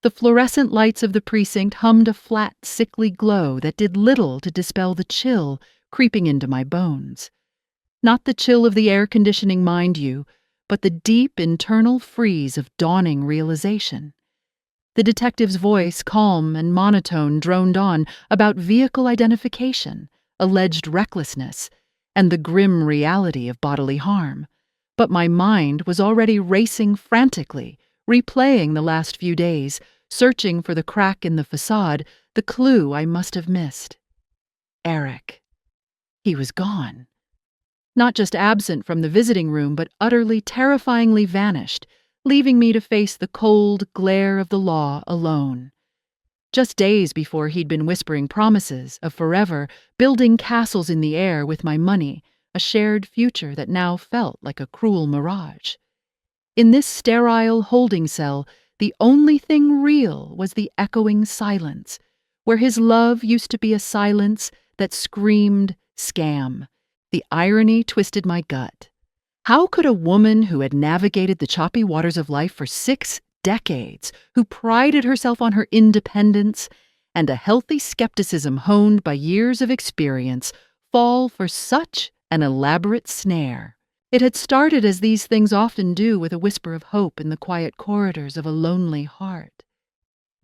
The fluorescent lights of the precinct hummed a flat, sickly glow that did little to dispel the chill creeping into my bones. Not the chill of the air conditioning, mind you, but the deep internal freeze of dawning realization. The detective's voice, calm and monotone, droned on about vehicle identification, alleged recklessness, and the grim reality of bodily harm. But my mind was already racing frantically, replaying the last few days, searching for the crack in the facade, the clue I must have missed. Eric. He was gone. Not just absent from the visiting room, but utterly, terrifyingly vanished, leaving me to face the cold glare of the law alone. Just days before he'd been whispering promises of forever, building castles in the air with my money, a shared future that now felt like a cruel mirage. In this sterile holding cell, the only thing real was the echoing silence, where his love used to be a silence that screamed scam. The irony twisted my gut. How could a woman who had navigated the choppy waters of life for 6 decades, who prided herself on her independence and a healthy skepticism honed by years of experience, fall for such an elaborate snare? It had started as these things often do, with a whisper of hope in the quiet corridors of a lonely heart.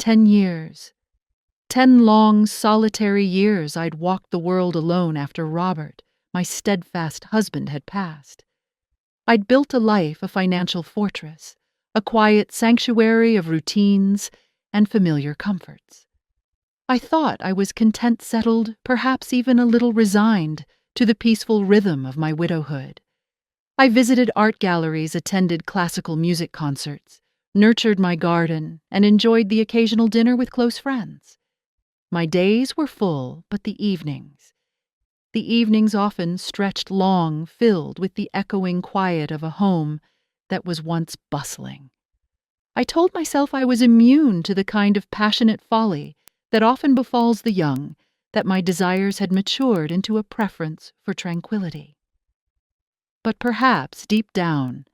10 years. 10 long, solitary years I'd walked the world alone after Robert, my steadfast husband, had passed. I'd built a life, a financial fortress, a quiet sanctuary of routines and familiar comforts. I thought I was content, settled, perhaps even a little resigned to the peaceful rhythm of my widowhood. I visited art galleries, attended classical music concerts, nurtured my garden, and enjoyed the occasional dinner with close friends. My days were full, but the evenings often stretched long, filled with the echoing quiet of a home that was once bustling. I told myself I was immune to the kind of passionate folly that often befalls the young, that my desires had matured into a preference for tranquility. But perhaps, deep down,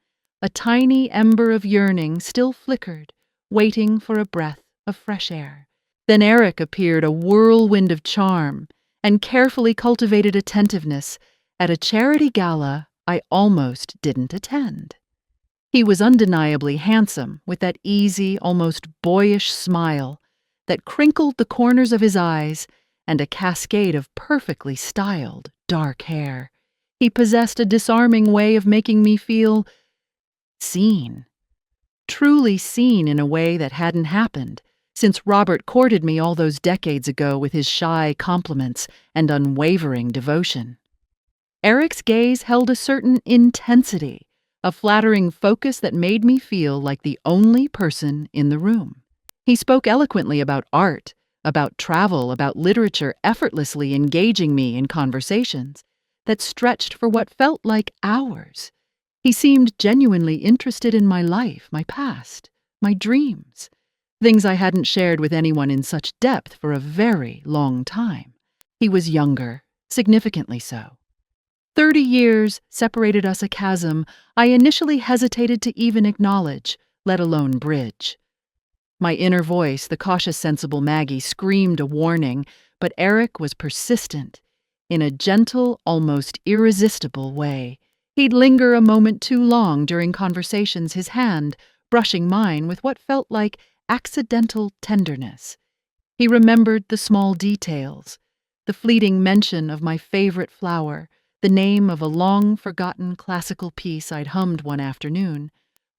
a tiny ember of yearning still flickered, waiting for a breath of fresh air. Then Eric appeared, a whirlwind of charm and carefully cultivated attentiveness, at a charity gala I almost didn't attend. He was undeniably handsome, with that easy, almost boyish smile that crinkled the corners of his eyes and a cascade of perfectly styled dark hair. He possessed a disarming way of making me feel seen, truly seen in a way that hadn't happened since Robert courted me all those decades ago with his shy compliments and unwavering devotion. Eric's gaze held a certain intensity, a flattering focus that made me feel like the only person in the room. He spoke eloquently about art, about travel, about literature, effortlessly engaging me in conversations that stretched for what felt like hours. He seemed genuinely interested in my life, my past, my dreams, things I hadn't shared with anyone in such depth for a very long time. He was younger, significantly so. 30 years separated us, a chasm I initially hesitated to even acknowledge, let alone bridge. My inner voice, the cautious, sensible Maggie, screamed a warning, but Eric was persistent, in a gentle, almost irresistible way. He'd linger a moment too long during conversations, his hand brushing mine with what felt like accidental tenderness. He remembered the small details, the fleeting mention of my favorite flower, the name of a long-forgotten classical piece I'd hummed one afternoon,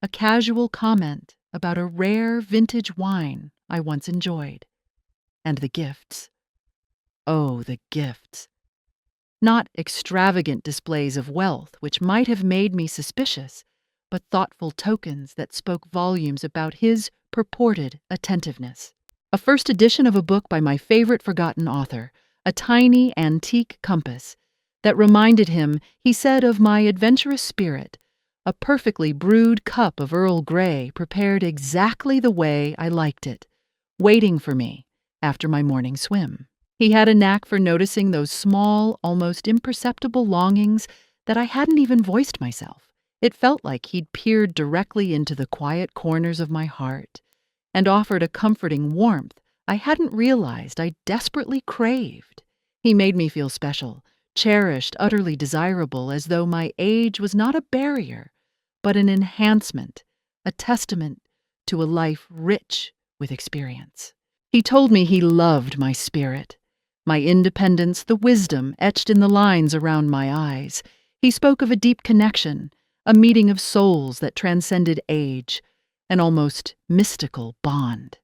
a casual comment about a rare vintage wine I once enjoyed. And the gifts. Oh, the gifts. Not extravagant displays of wealth, which might have made me suspicious, but thoughtful tokens that spoke volumes about his purported attentiveness. A first edition of a book by my favorite forgotten author, a tiny antique compass that reminded him, he said, of my adventurous spirit, a perfectly brewed cup of Earl Grey prepared exactly the way I liked it, waiting for me after my morning swim. He had a knack for noticing those small, almost imperceptible longings that I hadn't even voiced myself. It felt like he'd peered directly into the quiet corners of my heart and offered a comforting warmth I hadn't realized I desperately craved. He made me feel special, cherished, utterly desirable, as though my age was not a barrier, but an enhancement, a testament to a life rich with experience. He told me he loved my spirit, my independence, the wisdom etched in the lines around my eyes. He spoke of a deep connection, a meeting of souls that transcended age, an almost mystical bond.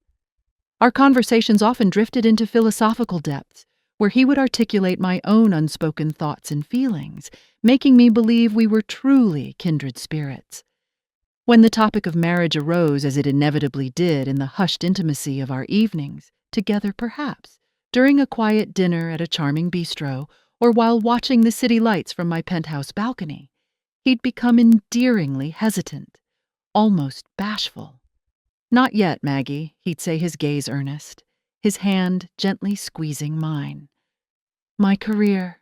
Our conversations often drifted into philosophical depths, where he would articulate my own unspoken thoughts and feelings, making me believe we were truly kindred spirits. When the topic of marriage arose, as it inevitably did in the hushed intimacy of our evenings, together perhaps, during a quiet dinner at a charming bistro, or while watching the city lights from my penthouse balcony, he'd become endearingly hesitant, almost bashful. "Not yet, Maggie," he'd say, his gaze earnest, his hand gently squeezing mine. "My career.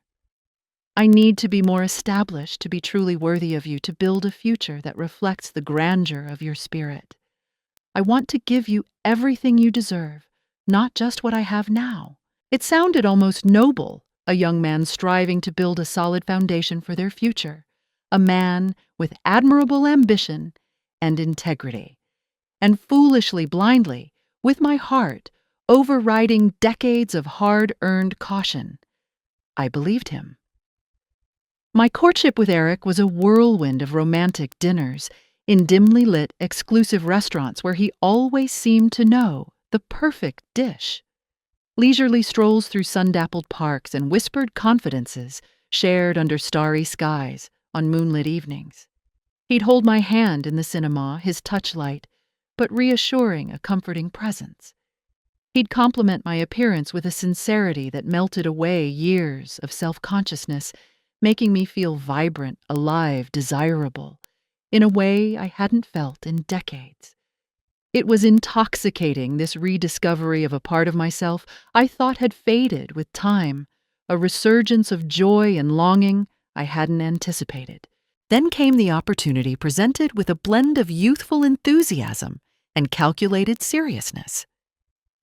I need to be more established to be truly worthy of you, to build a future that reflects the grandeur of your spirit. I want to give you everything you deserve, not just what I have now." It sounded almost noble, a young man striving to build a solid foundation for their future, a man with admirable ambition and integrity. And foolishly, blindly, with my heart overriding decades of hard-earned caution, I believed him. My courtship with Eric was a whirlwind of romantic dinners in dimly lit, exclusive restaurants where he always seemed to know the perfect dish. Leisurely strolls through sun-dappled parks and whispered confidences shared under starry skies on moonlit evenings. He'd hold my hand in the cinema, his touch light, but reassuring, a comforting presence. He'd compliment my appearance with a sincerity that melted away years of self-consciousness, making me feel vibrant, alive, desirable, in a way I hadn't felt in decades. It was intoxicating, this rediscovery of a part of myself I thought had faded with time, a resurgence of joy and longing I hadn't anticipated. Then came the opportunity presented with a blend of youthful enthusiasm and calculated seriousness.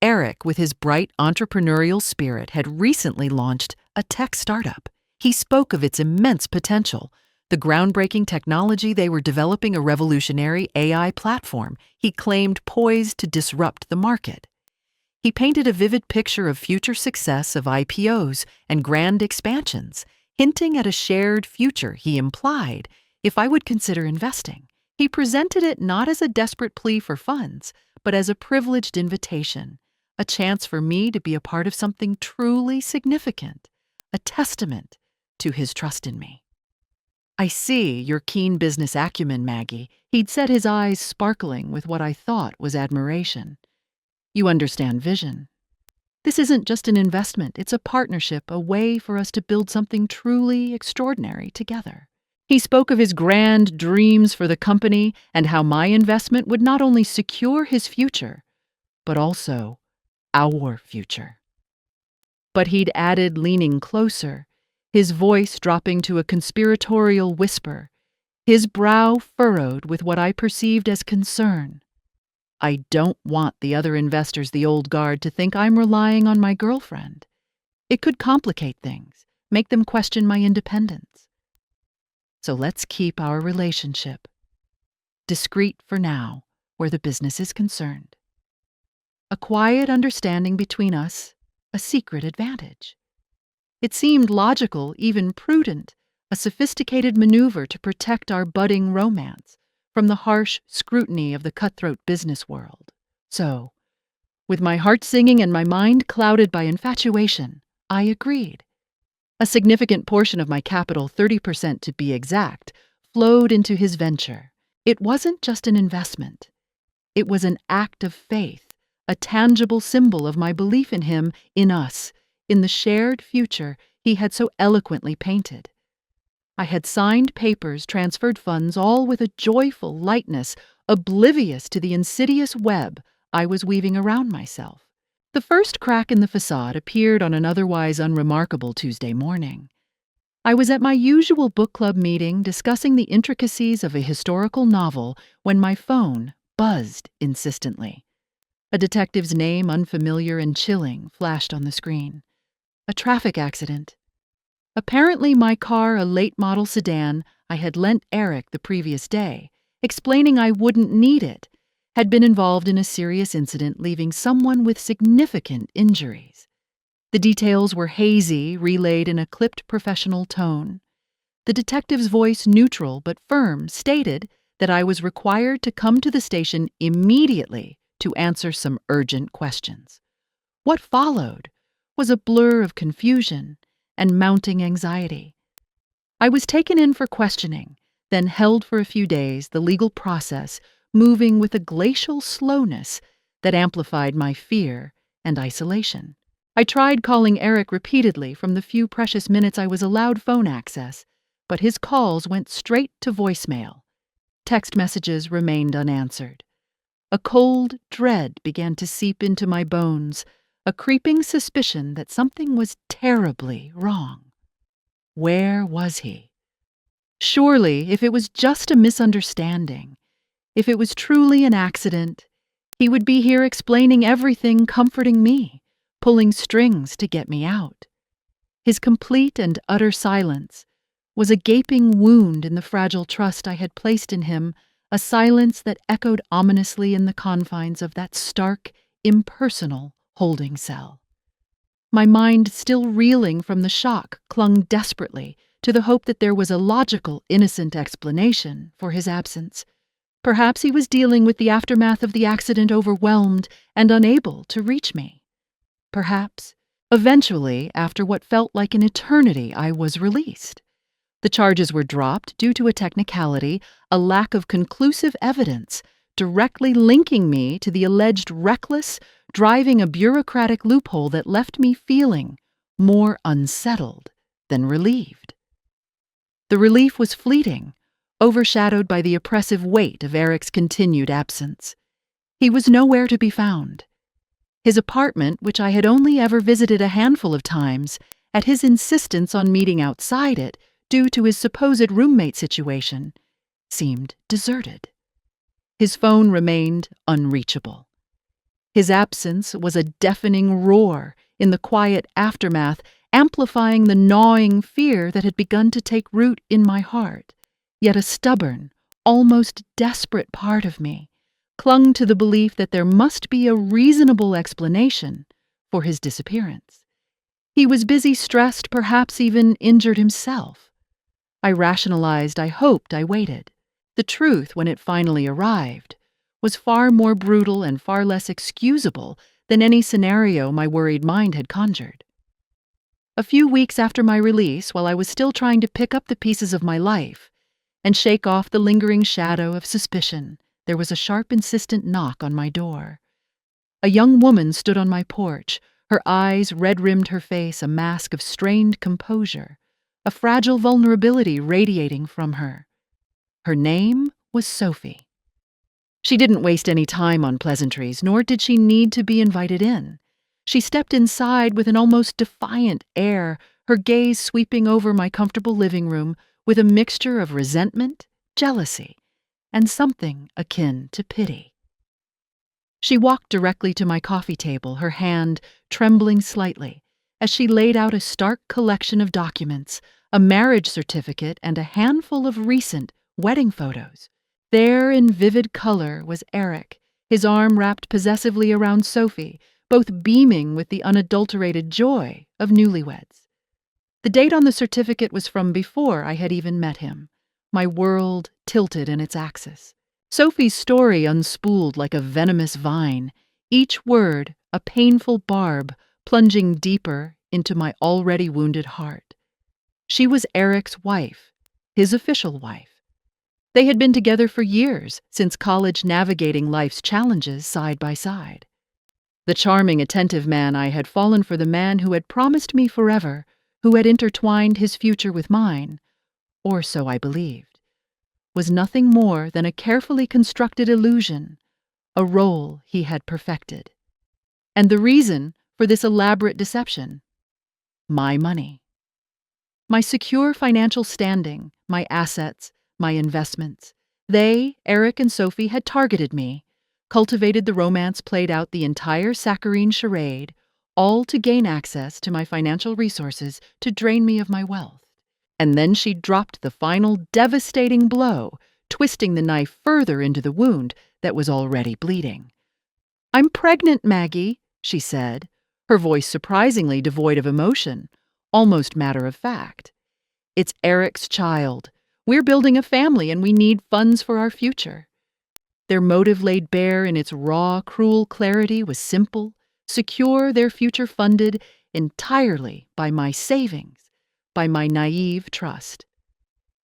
Eric, with his bright entrepreneurial spirit, had recently launched a tech startup. He spoke of its immense potential, the groundbreaking technology they were developing, a revolutionary AI platform he claimed poised to disrupt the market. He painted a vivid picture of future success, of IPOs and grand expansions, hinting at a shared future he implied if I would consider investing. He presented it not as a desperate plea for funds, but as a privileged invitation, a chance for me to be a part of something truly significant, a testament to his trust in me. "I see your keen business acumen, Maggie," he'd said, his eyes sparkling with what I thought was admiration. "You understand vision. This isn't just an investment, it's a partnership, a way for us to build something truly extraordinary together." He spoke of his grand dreams for the company and how my investment would not only secure his future, but also our future. But he'd added, leaning closer, his voice dropping to a conspiratorial whisper, his brow furrowed with what I perceived as concern, "I don't want the other investors, the old guard, to think I'm relying on my girlfriend. It could complicate things, make them question my independence. So let's keep our relationship discreet for now, where the business is concerned. A quiet understanding between us, a secret advantage." It seemed logical, even prudent, a sophisticated maneuver to protect our budding romance from the harsh scrutiny of the cutthroat business world. So, with my heart singing and my mind clouded by infatuation, I agreed. A significant portion of my capital, 30% to be exact, flowed into his venture. It wasn't just an investment. It was an act of faith, a tangible symbol of my belief in him, in us, in the shared future he had so eloquently painted. I had signed papers, transferred funds, all with a joyful lightness, oblivious to the insidious web I was weaving around myself. The first crack in the facade appeared on an otherwise unremarkable Tuesday morning. I was at my usual book club meeting discussing the intricacies of a historical novel when my phone buzzed insistently. A detective's name, unfamiliar and chilling, flashed on the screen. A traffic accident. Apparently my car, a late-model sedan I had lent Eric the previous day, explaining I wouldn't need it, had been involved in a serious incident leaving someone with significant injuries. The details were hazy, relayed in a clipped professional tone. The detective's voice, neutral but firm, stated that I was required to come to the station immediately to answer some urgent questions. What followed was a blur of confusion and mounting anxiety. I was taken in for questioning, then held for a few days, the legal process moving with a glacial slowness that amplified my fear and isolation. I tried calling Eric repeatedly from the few precious minutes I was allowed phone access, but his calls went straight to voicemail. Text messages remained unanswered. A cold dread began to seep into my bones, a creeping suspicion that something was terribly wrong. Where was he? Surely, if it was just a misunderstanding, if it was truly an accident, he would be here explaining everything, comforting me, pulling strings to get me out. His complete and utter silence was a gaping wound in the fragile trust I had placed in him, a silence that echoed ominously in the confines of that stark, impersonal holding cell. My mind, still reeling from the shock, clung desperately to the hope that there was a logical, innocent explanation for his absence. Perhaps he was dealing with the aftermath of the accident, overwhelmed and unable to reach me. Perhaps, eventually, after what felt like an eternity, I was released. The charges were dropped due to a technicality, a lack of conclusive evidence, directly linking me to the alleged reckless, driving a bureaucratic loophole that left me feeling more unsettled than relieved. The relief was fleeting, overshadowed by the oppressive weight of Eric's continued absence. He was nowhere to be found. His apartment, which I had only ever visited a handful of times, at his insistence on meeting outside it due to his supposed roommate situation, seemed deserted. His phone remained unreachable. His absence was a deafening roar in the quiet aftermath, amplifying the gnawing fear that had begun to take root in my heart. Yet a stubborn, almost desperate part of me clung to the belief that there must be a reasonable explanation for his disappearance. He was busy, stressed, perhaps even injured himself. I rationalized, I hoped, I waited. The truth, when it finally arrived, was far more brutal and far less excusable than any scenario my worried mind had conjured. A few weeks after my release, while I was still trying to pick up the pieces of my life and shake off the lingering shadow of suspicion, there was a sharp, insistent knock on my door. A young woman stood on my porch, her eyes red-rimmed her face, a mask of strained composure, a fragile vulnerability radiating from her. Her name was Sophie. She didn't waste any time on pleasantries, nor did she need to be invited in. She stepped inside with an almost defiant air, her gaze sweeping over my comfortable living room with a mixture of resentment, jealousy, and something akin to pity. She walked directly to my coffee table, her hand trembling slightly, as she laid out a stark collection of documents, a marriage certificate and a handful of recent wedding photos. There, in vivid color, was Eric, his arm wrapped possessively around Sophie, both beaming with the unadulterated joy of newlyweds. The date on the certificate was from before I had even met him. My world tilted in its axis. Sophie's story unspooled like a venomous vine, each word a painful barb plunging deeper into my already wounded heart. She was Eric's wife, his official wife. They had been together for years, since college, navigating life's challenges side by side. The charming, attentive man I had fallen for the man who had promised me forever, who had intertwined his future with mine, or so I believed, was nothing more than a carefully constructed illusion, a role he had perfected. And the reason for this elaborate deception? My money. My secure financial standing, my assets, my investments. They, Eric and Sophie, had targeted me, cultivated the romance, played out the entire saccharine charade, all to gain access to my financial resources to drain me of my wealth. And then she dropped the final devastating blow, twisting the knife further into the wound that was already bleeding. "I'm pregnant, Maggie," she said, her voice surprisingly devoid of emotion, almost matter of fact. "It's Eric's child. We're building a family and we need funds for our future." Their motive laid bare in its raw, cruel clarity was simple, secure, their future funded entirely by my savings, by my naive trust.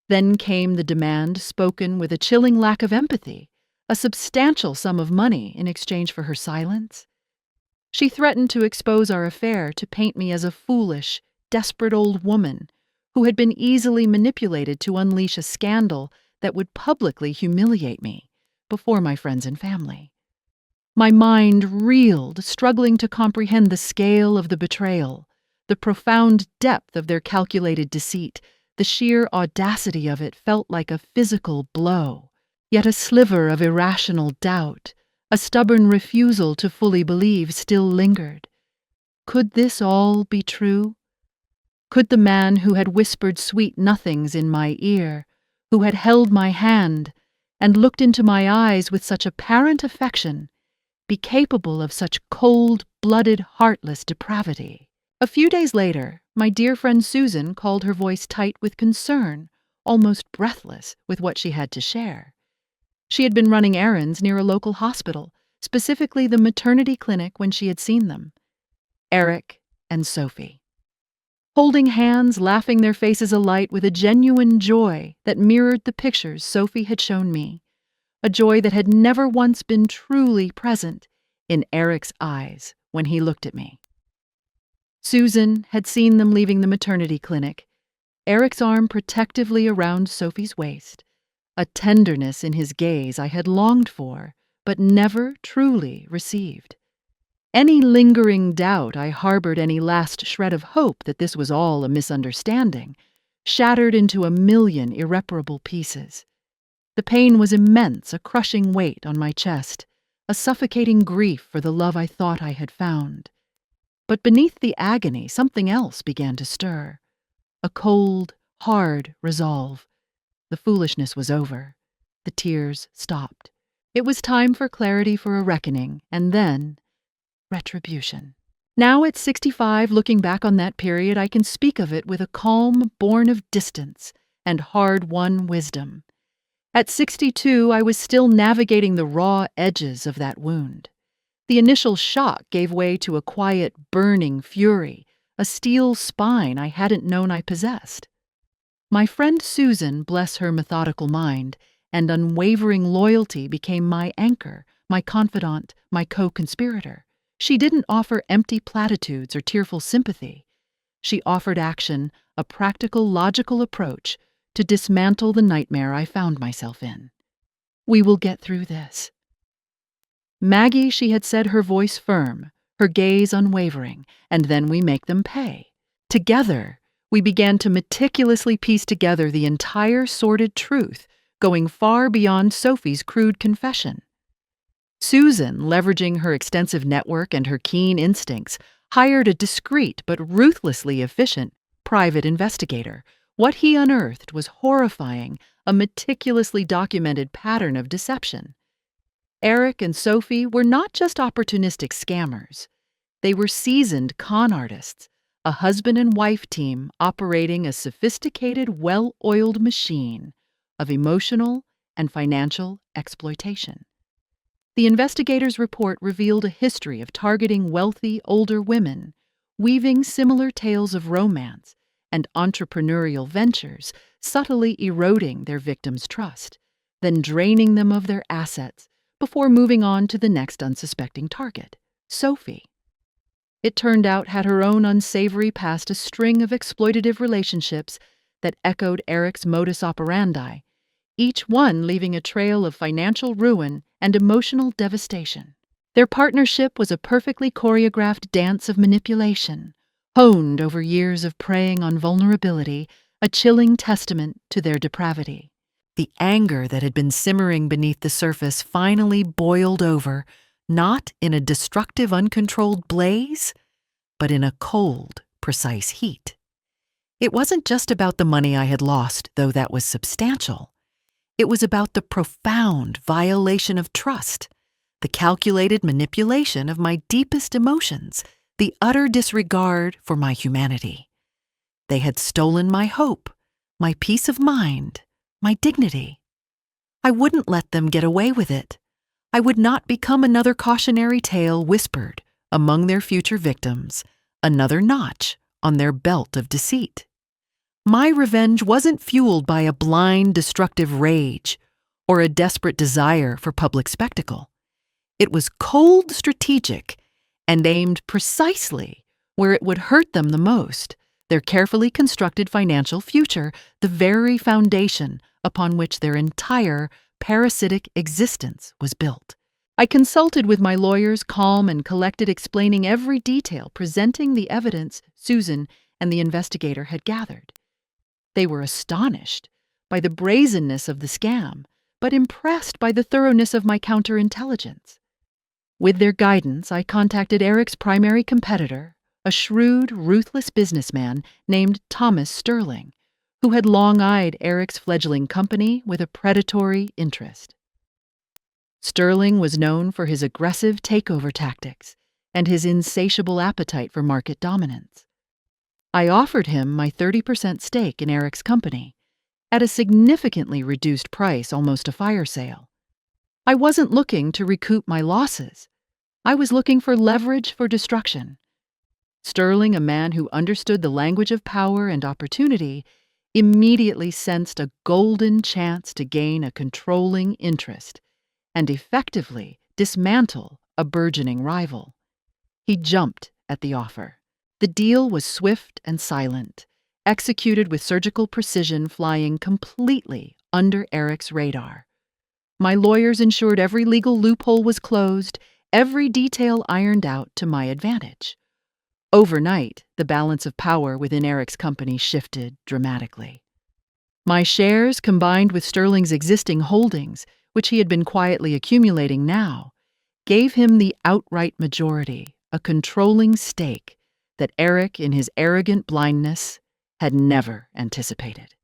Then came the demand, spoken with a chilling lack of empathy, a substantial sum of money in exchange for her silence. She threatened to expose our affair, to paint me as a foolish, desperate old woman who had been easily manipulated to unleash a scandal that would publicly humiliate me before my friends and family. My mind reeled, struggling to comprehend the scale of the betrayal, the profound depth of their calculated deceit. The sheer audacity of it felt like a physical blow, yet a sliver of irrational doubt, a stubborn refusal to fully believe, still lingered. Could this all be true? Could the man who had whispered sweet nothings in my ear, who had held my hand and looked into my eyes with such apparent affection, be capable of such cold-blooded, heartless depravity? A few days later, my dear friend Susan called, her voice tight with concern, almost breathless with what she had to share. She had been running errands near a local hospital, specifically the maternity clinic, when she had seen them. Eric and Sophie. Holding hands, laughing, their faces alight with a genuine joy that mirrored the pictures Sophie had shown me, a joy that had never once been truly present in Eric's eyes when he looked at me. Susan had seen them leaving the maternity clinic, Eric's arm protectively around Sophie's waist, a tenderness in his gaze I had longed for but never truly received. Any lingering doubt I harbored, any last shred of hope that this was all a misunderstanding, shattered into a million irreparable pieces. The pain was immense, a crushing weight on my chest, a suffocating grief for the love I thought I had found. But beneath the agony, something else began to stir. A cold, hard resolve. The foolishness was over. The tears stopped. It was time for clarity, for a reckoning, and then retribution. Now at 65, looking back on that period, I can speak of it with a calm born of distance and hard-won wisdom. At 62, I was still navigating the raw edges of that wound. The initial shock gave way to a quiet, burning fury, a steel spine I hadn't known I possessed. My friend Susan, bless her methodical mind, and unwavering loyalty became my anchor, my confidant, my co-conspirator. She didn't offer empty platitudes or tearful sympathy. She offered action, a practical, logical approach to dismantle the nightmare I found myself in. "We will get through this." "Maggie," she had said, her voice firm, her gaze unwavering, "and then we make them pay." Together, we began to meticulously piece together the entire sordid truth, going far beyond Sophie's crude confession. Susan, leveraging her extensive network and her keen instincts, hired a discreet but ruthlessly efficient private investigator. What he unearthed was horrifying, a meticulously documented pattern of deception. Eric and Sophie were not just opportunistic scammers. They were seasoned con artists, a husband and wife team operating a sophisticated, well-oiled machine of emotional and financial exploitation. The investigators' report revealed a history of targeting wealthy, older women, weaving similar tales of romance and entrepreneurial ventures, subtly eroding their victims' trust, then draining them of their assets before moving on to the next unsuspecting target, Sophie. It turned out had her own unsavory past, a string of exploitative relationships that echoed Eric's modus operandi, each one leaving a trail of financial ruin and emotional devastation. Their partnership was a perfectly choreographed dance of manipulation, honed over years of preying on vulnerability, a chilling testament to their depravity. The anger that had been simmering beneath the surface finally boiled over, not in a destructive, uncontrolled blaze, but in a cold, precise heat. It wasn't just about the money I had lost, though that was substantial. It was about the profound violation of trust, the calculated manipulation of my deepest emotions, the utter disregard for my humanity. They had stolen my hope, my peace of mind, my dignity. I wouldn't let them get away with it. I would not become another cautionary tale whispered among their future victims, another notch on their belt of deceit. My revenge wasn't fueled by a blind, destructive rage or a desperate desire for public spectacle. It was cold, strategic, and aimed precisely where it would hurt them the most, their carefully constructed financial future, the very foundation upon which their entire parasitic existence was built. I consulted with my lawyers, calm and collected, explaining every detail, presenting the evidence Susan and the investigator had gathered. They were astonished by the brazenness of the scam, but impressed by the thoroughness of my counterintelligence. With their guidance, I contacted Eric's primary competitor, a shrewd, ruthless businessman named Thomas Sterling, who had long eyed Eric's fledgling company with a predatory interest. Sterling was known for his aggressive takeover tactics and his insatiable appetite for market dominance. I offered him my 30% stake in Eric's company, at a significantly reduced price, almost a fire sale. I wasn't looking to recoup my losses. I was looking for leverage for destruction. Sterling, a man who understood the language of power and opportunity, immediately sensed a golden chance to gain a controlling interest and effectively dismantle a burgeoning rival. He jumped at the offer. The deal was swift and silent, executed with surgical precision, flying completely under Eric's radar. My lawyers ensured every legal loophole was closed, every detail ironed out to my advantage. Overnight, the balance of power within Eric's company shifted dramatically. My shares, combined with Sterling's existing holdings, which he had been quietly accumulating now, gave him the outright majority, a controlling stake that Eric, in his arrogant blindness, had never anticipated.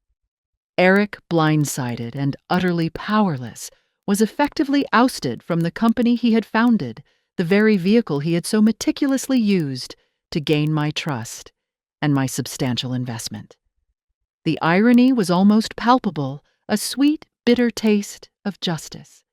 Eric, blindsided and utterly powerless, was effectively ousted from the company he had founded, the very vehicle he had so meticulously used to gain my trust and my substantial investment. The irony was almost palpable, a sweet, bitter taste of justice.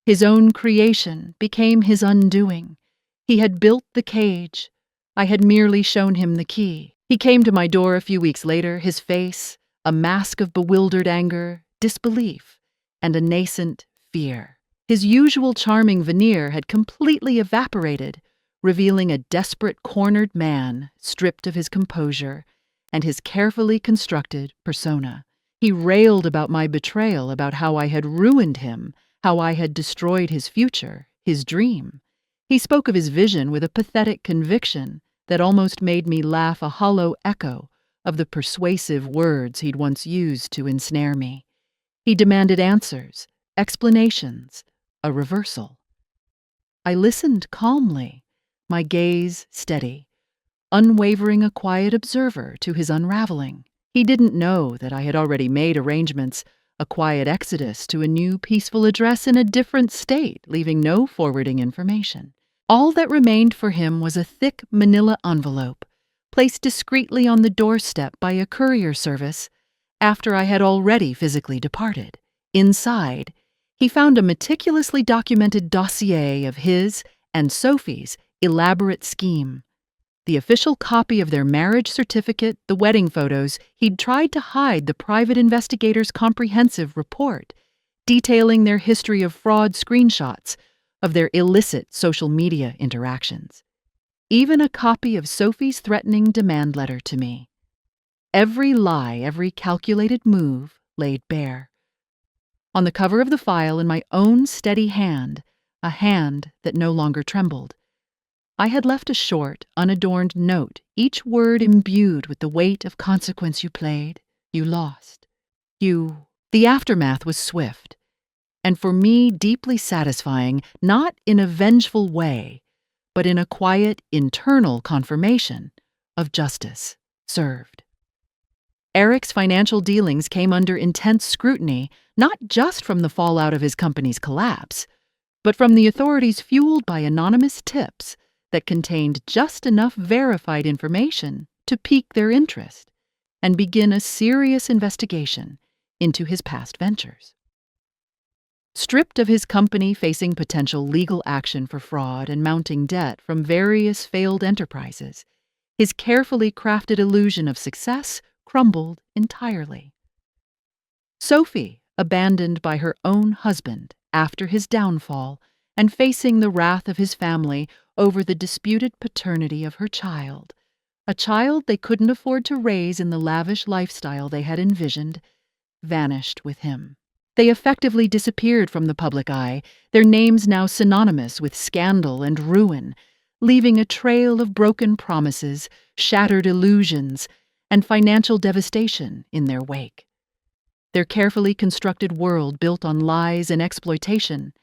His own creation became his undoing. He had built the cage. I had merely shown him the key. He came to my door a few weeks later, his face a mask of bewildered anger, disbelief, and a nascent fear. His usual charming veneer had completely evaporated, revealing a desperate, cornered man stripped of his composure and his carefully constructed persona. He railed about my betrayal, about how I had ruined him, how I had destroyed his future, his dream. He spoke of his vision with a pathetic conviction that almost made me laugh, a hollow echo of the persuasive words he'd once used to ensnare me. He demanded answers, explanations, a reversal. I listened calmly, my gaze steady, unwavering, a quiet observer to his unraveling. He didn't know that I had already made arrangements, a quiet exodus to a new peaceful address in a different state, leaving no forwarding information. All that remained for him was a thick manila envelope, placed discreetly on the doorstep by a courier service after I had already physically departed. Inside, he found a meticulously documented dossier of his and Sophie's elaborate scheme. The official copy of their marriage certificate, the wedding photos. He'd tried to hide the private investigator's comprehensive report, detailing their history of fraud, screenshots of their illicit social media interactions. Even a copy of Sophie's threatening demand letter to me. Every lie, every calculated move laid bare. On the cover of the file, in my own steady hand, a hand that no longer trembled, I had left a short, unadorned note, each word imbued with the weight of consequence. You played, you lost. You The aftermath was swift, and for me deeply satisfying, not in a vengeful way, but in a quiet internal confirmation of justice served. Eric's financial dealings came under intense scrutiny, not just from the fallout of his company's collapse, but from the authorities fueled by anonymous tips that contained just enough verified information to pique their interest and begin a serious investigation into his past ventures. Stripped of his company facing potential legal action for fraud and mounting debt from various failed enterprises, his carefully crafted illusion of success crumbled entirely. Sophie, abandoned by her own husband after his downfall and facing the wrath of his family over the disputed paternity of her child, a child they couldn't afford to raise in the lavish lifestyle they had envisioned, vanished with him. They effectively disappeared from the public eye, their names now synonymous with scandal and ruin, leaving a trail of broken promises, shattered illusions, and financial devastation in their wake. Their carefully constructed world built on lies and exploitation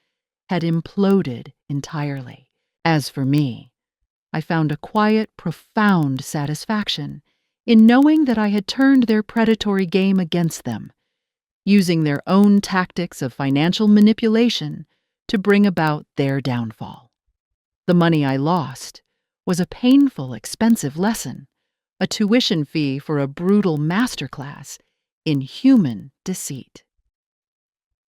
had imploded entirely. As for me, I found a quiet, profound satisfaction in knowing that I had turned their predatory game against them, using their own tactics of financial manipulation to bring about their downfall. The money I lost was a painful, expensive lesson, a tuition fee for a brutal masterclass in human deceit.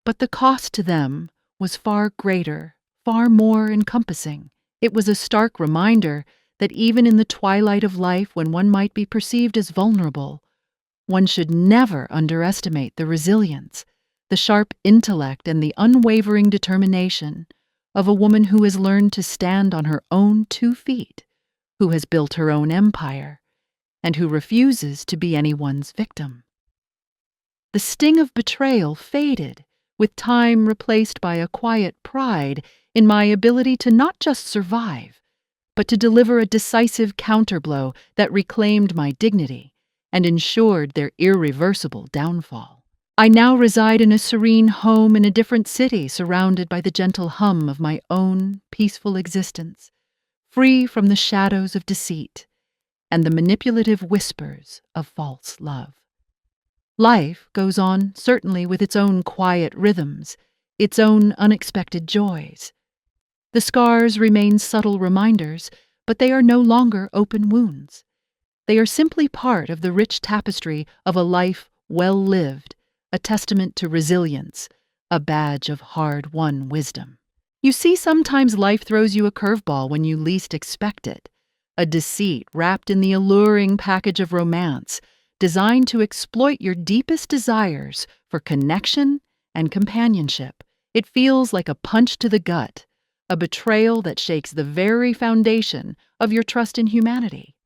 But the cost to them was far greater, far more encompassing. It was a stark reminder that even in the twilight of life, when one might be perceived as vulnerable, one should never underestimate the resilience, the sharp intellect, and the unwavering determination of a woman who has learned to stand on her own 2 feet, who has built her own empire, and who refuses to be anyone's victim. The sting of betrayal faded, with time replaced by a quiet pride in my ability to not just survive, but to deliver a decisive counterblow that reclaimed my dignity and ensured their irreversible downfall. I now reside in a serene home in a different city, surrounded by the gentle hum of my own peaceful existence, free from the shadows of deceit and the manipulative whispers of false love. Life goes on, certainly, with its own quiet rhythms, its own unexpected joys. The scars remain subtle reminders, but they are no longer open wounds. They are simply part of the rich tapestry of a life well lived, a testament to resilience, a badge of hard-won wisdom. You see, sometimes life throws you a curveball when you least expect it, a deceit wrapped in the alluring package of romance, designed to exploit your deepest desires for connection and companionship. It feels like a punch to the gut, a betrayal that shakes the very foundation of your trust in humanity.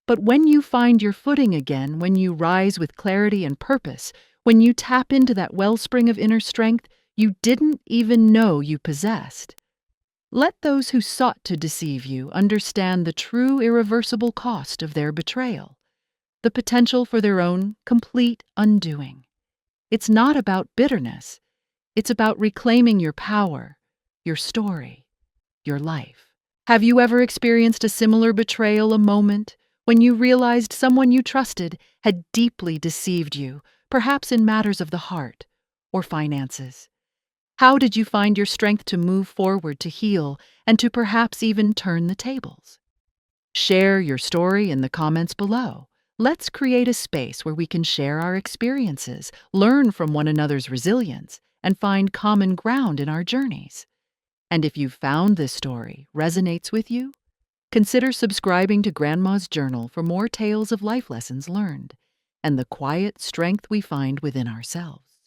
But when you find your footing again, when you rise with clarity and purpose, when you tap into that wellspring of inner strength you didn't even know you possessed, let those who sought to deceive you understand the true irreversible cost of their betrayal, the potential for their own complete undoing. It's not about bitterness. It's about reclaiming your power, your story, your life. Have you ever experienced a similar betrayal, a moment when you realized someone you trusted had deeply deceived you, perhaps in matters of the heart or finances? How did you find your strength to move forward, to heal, and to perhaps even turn the tables? Share your story in the comments below. Let's create a space where we can share our experiences, learn from one another's resilience, and find common ground in our journeys. And if you've found this story resonates with you, consider subscribing to Grandma's Journal for more tales of life lessons learned and the quiet strength we find within ourselves.